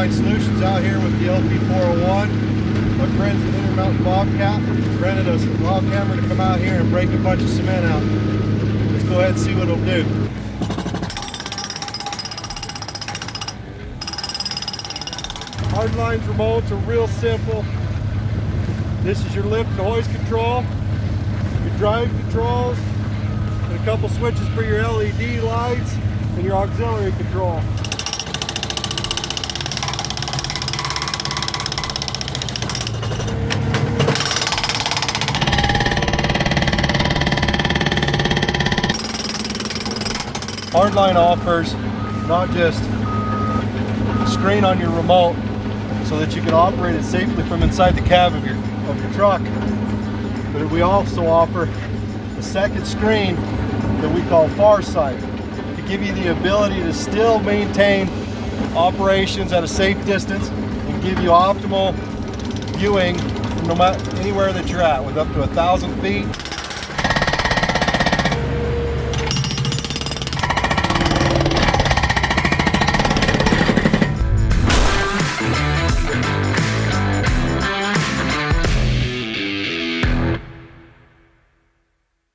Hardline Solutions out here with the LP401. My friends at Intermountain Bobcat rented us a wild camera to come out here and break a bunch of cement out. Let's go ahead and see what it'll do. Hardline's remotes are real simple. This is your lift and hoist control, your drive controls, and a couple switches for your LED lights and your auxiliary control. Hardline offers not just a screen on your remote so that you can operate it safely from inside the cab of your truck, but we also offer a second screen that we call Far Sight to give you the ability to still maintain operations at a safe distance and give you optimal viewing from no matter anywhere that you're at, with up to 1,000 feet.